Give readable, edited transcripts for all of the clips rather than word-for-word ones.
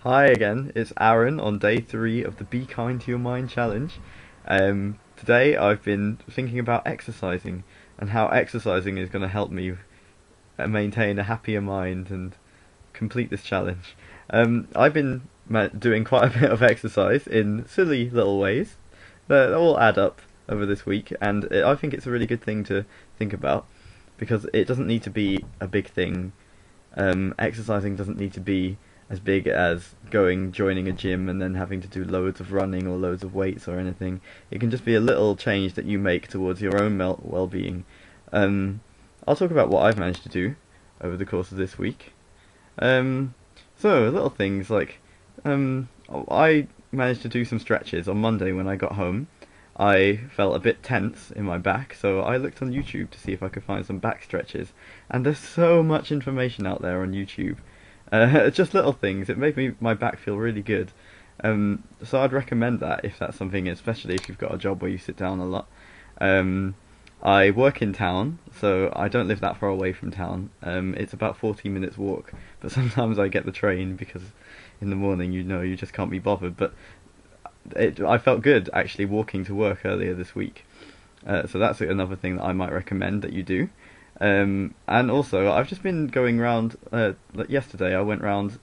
Hi again, it's Aaron on day 3 of the Be Kind to Your Mind challenge. Today I've been thinking about exercising and how exercising is going to help me maintain a happier mind and complete this challenge. I've been doing quite a bit of exercise in silly little ways that all add up over this week, and I think it's a really good thing to think about because it doesn't need to be a big thing. Exercising doesn't need to be as big as joining a gym and then having to do loads of running or loads of weights or anything. It can just be a little change that you make towards your own well-being. I'll talk about what I've managed to do over the course of this week. So little things like I managed to do some stretches on Monday when I got home. I felt a bit tense in my back, so I looked on YouTube to see if I could find some back stretches. And there's so much information out there on YouTube. Just little things. It made my back feel really good. So I'd recommend that if that's something, especially if you've got a job where you sit down a lot. I work in town, so I don't live that far away from town. It's about 40 minutes walk, but sometimes I get the train because in the morning, you just can't be bothered. But I felt good actually walking to work earlier this week. So that's another thing that I might recommend that you do. And also, I've just been going round. Like yesterday, I went round,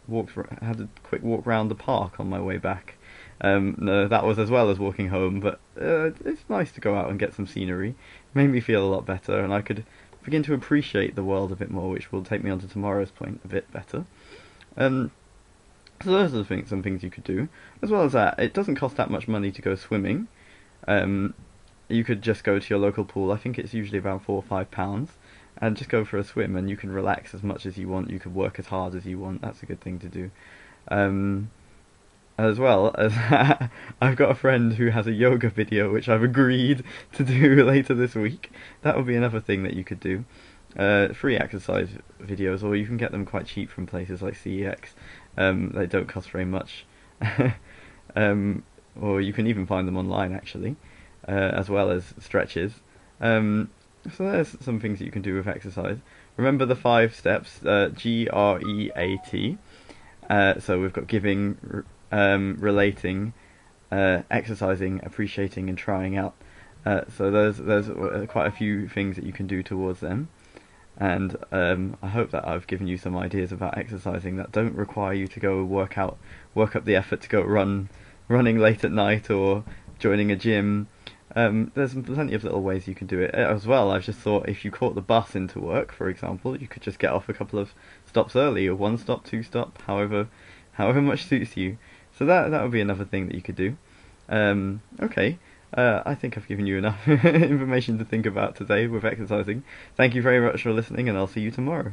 had a quick walk round the park on my way back. No, that was as well as walking home, but it's nice to go out and get some scenery. It made me feel a lot better, and I could begin to appreciate the world a bit more, which will take me on to tomorrow's point a bit better. So those are some things you could do. As well as that, it doesn't cost that much money to go swimming. You could just go to your local pool. I think it's usually around £4 or £5, and just go for a swim, and you can relax as much as you want. You could work as hard as you want. That's a good thing to do. As well as I've got a friend who has a yoga video which I've agreed to do later this week. That would be another thing that you could do. Free exercise videos, or you can get them quite cheap from places like CEX. They don't cost very much. Or you can even find them online actually, as well as stretches. So there's some things that you can do with exercise. Remember the 5 steps, G.R.E.A.T. So we've got giving, relating, exercising, appreciating, and trying out. So there's quite a few things that you can do towards them. And I hope that I've given you some ideas about exercising that don't require you to go work up the effort to go running late at night or joining a gym. There's plenty of little ways you can do it. As well, I've just thought if you caught the bus into work, for example, you could just get off a couple of stops early, or 1 stop, 2 stop, however much suits you. So that would be another thing that you could do. Okay. I think I've given you enough information to think about today with exercising. Thank you very much for listening, and I'll see you tomorrow.